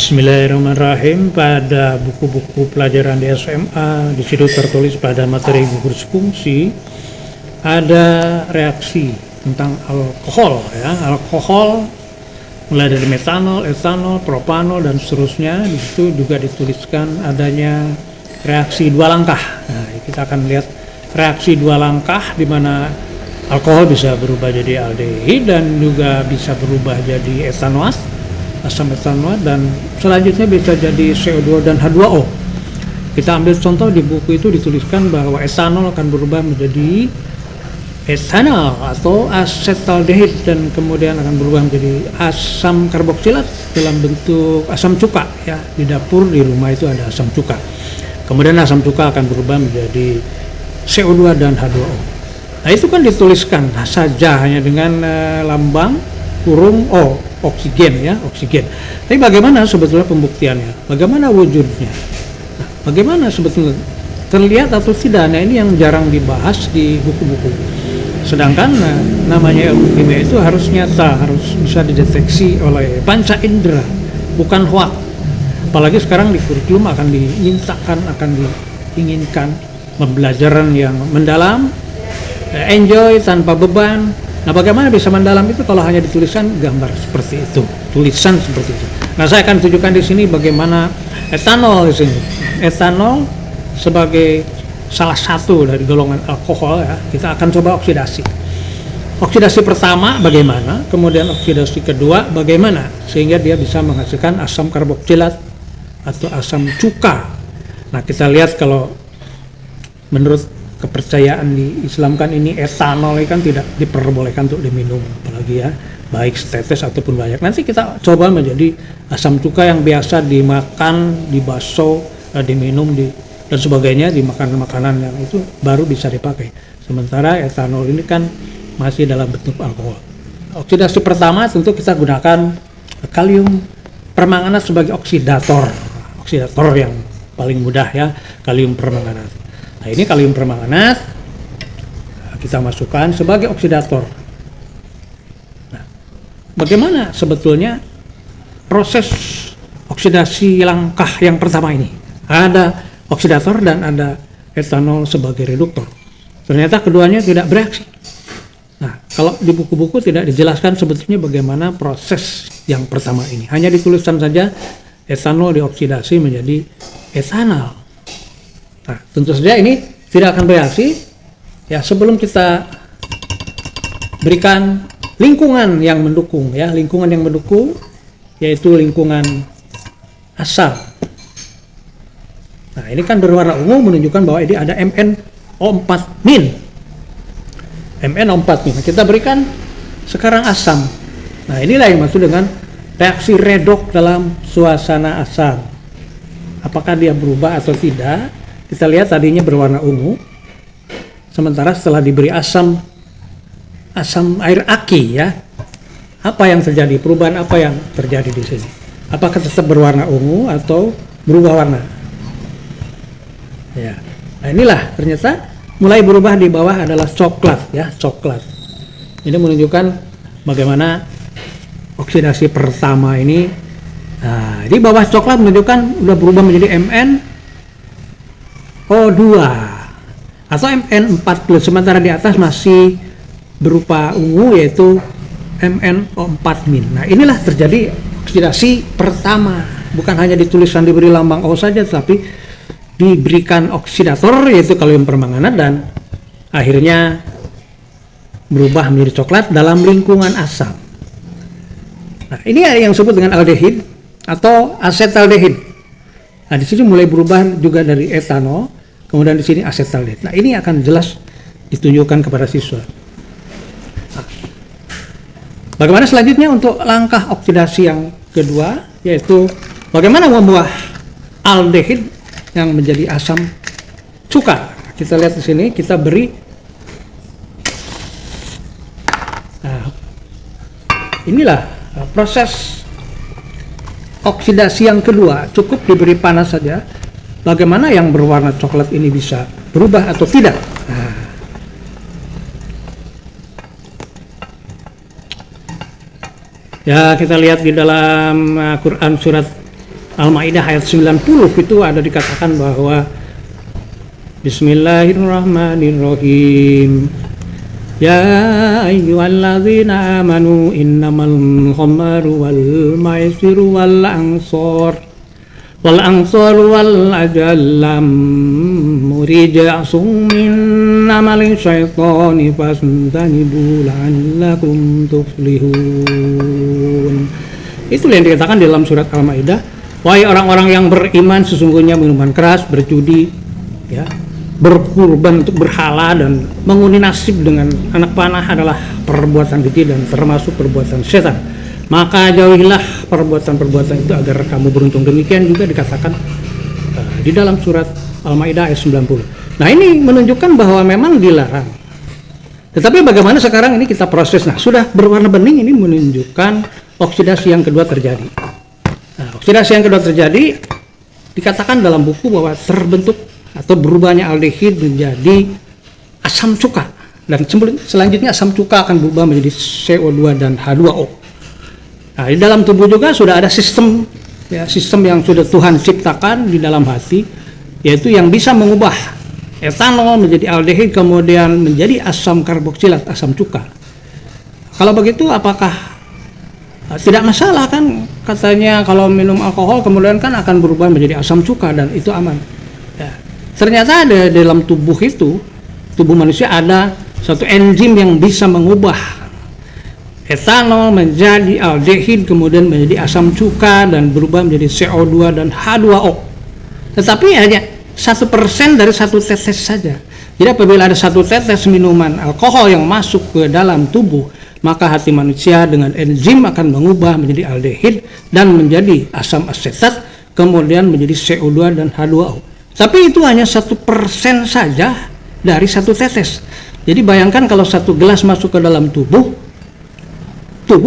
Bismillahirrahmanirrahim. Pada buku-buku pelajaran di SMA, di situ tertulis pada materi gugus fungsi ada reaksi tentang alkohol, ya. Alkohol mulai dari metanol, etanol, propanol dan seterusnya. Di situ juga dituliskan adanya reaksi dua langkah. Nah, kita akan lihat reaksi dua langkah di mana alkohol bisa berubah jadi aldehid dan juga bisa berubah jadi etanoat, asam etanoat, dan selanjutnya bisa jadi CO2 dan H2O. Kita ambil contoh di buku itu dituliskan bahwa etanol akan berubah menjadi etanol atau asetaldehid dan kemudian akan berubah menjadi asam karboksilat dalam bentuk asam cuka, ya. Di dapur di rumah itu ada asam cuka. Kemudian asam cuka akan berubah menjadi CO2 dan H2O. Nah, itu kan dituliskan saja hanya dengan lambang kurung O, oksigen, ya, oksigen. Tapi bagaimana sebetulnya pembuktiannya? Bagaimana wujudnya? Nah, bagaimana sebetulnya terlihat atau tidak? Nah, ini yang jarang dibahas di buku-buku. Sedangkan namanya ilmu kimia itu harus nyata, harus bisa dideteksi oleh panca indera, bukan hoak. Apalagi sekarang di kurikulum akan dimintakan, akan diinginkan pembelajaran yang mendalam, enjoy tanpa beban. Nah, bagaimana bisa mendalam itu kalau hanya dituliskan gambar seperti itu, tulisan seperti itu. Nah, saya akan tunjukkan di sini bagaimana etanol di sini. Etanol sebagai salah satu dari golongan alkohol, ya. Kita akan coba oksidasi. Oksidasi pertama bagaimana, kemudian oksidasi kedua bagaimana, sehingga dia bisa menghasilkan asam karboksilat atau asam cuka. Nah, kita lihat kalau menurut kepercayaan di Islam kan ini etanol kan tidak diperbolehkan untuk diminum, apalagi, ya, baik setetes ataupun banyak. Nanti kita coba menjadi asam cuka yang biasa dimakan, di bakso, diminum, dan sebagainya, di makanan-makanan yang itu baru bisa dipakai. Sementara etanol ini kan masih dalam bentuk alkohol. Oksidasi pertama tentu kita gunakan kalium permanganat sebagai oksidator yang paling mudah, ya, kalium permanganat. Nah, ini kalium permanganat kita masukkan sebagai oksidator. Nah, bagaimana sebetulnya proses oksidasi langkah yang pertama ini? Ada oksidator dan ada etanol sebagai reduktor. Ternyata keduanya tidak bereaksi. Nah, kalau di buku-buku tidak dijelaskan sebetulnya bagaimana proses yang pertama ini. Hanya dituliskan saja etanol dioksidasi menjadi etanol. Nah, tentu saja ini tidak akan bereaksi, ya, sebelum kita berikan lingkungan yang mendukung, ya, lingkungan yang mendukung yaitu lingkungan asam. Nah, ini kan berwarna ungu menunjukkan bahwa ini ada MnO4-. MnO4-. Kita berikan sekarang asam. Nah, inilah yang maksud dengan reaksi redoks dalam suasana asam. Apakah dia berubah atau tidak? Kita lihat tadinya berwarna ungu, sementara setelah diberi asam air aki, ya, apa yang terjadi? Perubahan apa yang terjadi di sini? Apakah tetap berwarna ungu atau berubah warna? Ya, nah, inilah ternyata mulai berubah. Di bawah adalah coklat, ya, coklat. Ini menunjukkan bagaimana oksidasi pertama ini. Nah, di bawah coklat menunjukkan sudah berubah menjadi MnO2 atau Mn4+, sementara di atas masih berupa ungu yaitu MnO4-. Nah, inilah terjadi oksidasi pertama. Bukan hanya dituliskan diberi lambang O saja, tapi diberikan oksidator yaitu kalium permanganat dan akhirnya berubah menjadi coklat dalam lingkungan asam. Nah, ini yang disebut dengan aldehid atau asetaldehid. Nah, di sini mulai berubah juga dari etanol, kemudian di sini asetaldehid. Nah, ini akan jelas ditunjukkan kepada siswa. Nah, bagaimana selanjutnya untuk langkah oksidasi yang kedua, yaitu bagaimana membuat aldehid yang menjadi asam cuka. Kita lihat di sini, kita beri. Nah, inilah proses oksidasi yang kedua. Cukup diberi panas saja. Bagaimana yang berwarna coklat ini bisa berubah atau tidak? Nah, ya, kita lihat di dalam Quran surat Al-Maidah ayat 90 itu ada dikatakan bahwa Bismillahirrahmanirrahim. Ya ayyuhalladzina amanu innamal khamru wal maisiru wal ansaru wal azlam rijsun min amali syaitani fastanibu la'allakum tuflihun. Itu yang dikatakan dalam surat Al-Maidah. Wahai orang-orang yang beriman, sesungguhnya minuman keras, berjudi, ya, berkurban untuk berhala dan mengundi nasib dengan anak panah adalah perbuatan keji dan termasuk perbuatan setan. Maka jauhilah perbuatan-perbuatan itu agar kamu beruntung. Demikian juga dikatakan di dalam surat Al-Maidah ayat 90. Nah, ini menunjukkan bahwa memang dilarang. Tetapi bagaimana sekarang ini kita proses? Nah, sudah berwarna bening, ini menunjukkan oksidasi yang kedua terjadi. Nah, oksidasi yang kedua terjadi dikatakan dalam buku bahwa terbentuk atau berubahnya aldehid menjadi asam cuka, dan selanjutnya asam cuka akan berubah menjadi CO2 dan H2O. Nah, di dalam tubuh juga sudah ada sistem, ya, sistem yang sudah Tuhan ciptakan di dalam hati, yaitu yang bisa mengubah etanol menjadi aldehid kemudian menjadi asam karboksilat, asam cuka. Kalau begitu apakah tidak masalah kan? Katanya kalau minum alkohol kemudian kan akan berubah menjadi asam cuka dan itu aman. Ya. Ternyata ada dalam tubuh itu, tubuh manusia ada satu enzim yang bisa mengubah etanol menjadi aldehid kemudian menjadi asam cuka dan berubah menjadi CO2 dan H2O. Tetapi hanya 1% dari satu tetes saja. Jadi apabila ada satu tetes minuman alkohol yang masuk ke dalam tubuh, maka hati manusia dengan enzim akan mengubah menjadi aldehid dan menjadi asam asetat kemudian menjadi CO2 dan H2O. Tapi itu hanya 1% saja dari satu tetes. Jadi bayangkan kalau satu gelas masuk ke dalam tubuh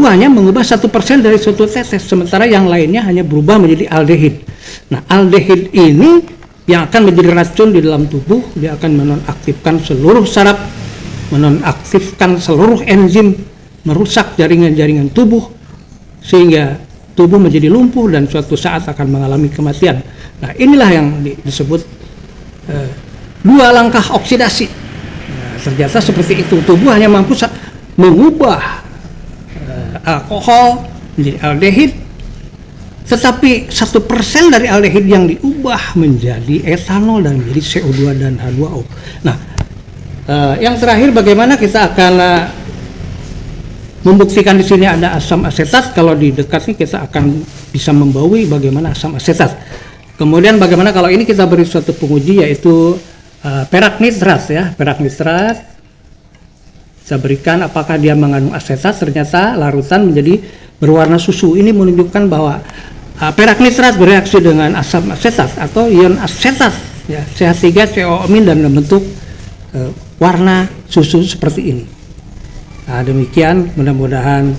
hanya mengubah 1% dari satu tetes, sementara yang lainnya hanya berubah menjadi aldehid. Nah, aldehid ini yang akan menjadi racun di dalam tubuh, dia akan menonaktifkan seluruh saraf, menonaktifkan seluruh enzim, merusak jaringan-jaringan tubuh, sehingga tubuh menjadi lumpuh dan suatu saat akan mengalami kematian. Nah, inilah yang disebut dua langkah oksidasi. Nah, ternyata seperti itu, tubuh hanya mampu mengubah alkohol menjadi aldehid, tetapi 1% dari aldehid yang diubah menjadi etanol dan menjadi CO2 dan H2O. Nah, yang terakhir bagaimana kita akan membuktikan di sini ada asam asetat. Kalau di dekat ini kita akan bisa membaui bagaimana asam asetat. Kemudian bagaimana kalau ini kita beri suatu penguji, yaitu perak nitrat, ya, perak nitrat. Saya berikan apakah dia mengandung asetat, ternyata larutan menjadi berwarna susu. Ini menunjukkan bahwa perak nitrat bereaksi dengan asam asetat atau ion asetat, ya, CH3CO dan membentuk warna susu seperti ini. Nah, demikian mudah-mudahan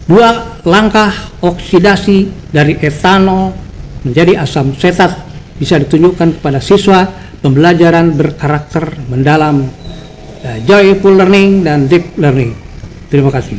dua langkah oksidasi dari etanol menjadi asam asetat bisa ditunjukkan kepada siswa. Pembelajaran berkarakter mendalam, joyful learning dan deep learning. Terima kasih.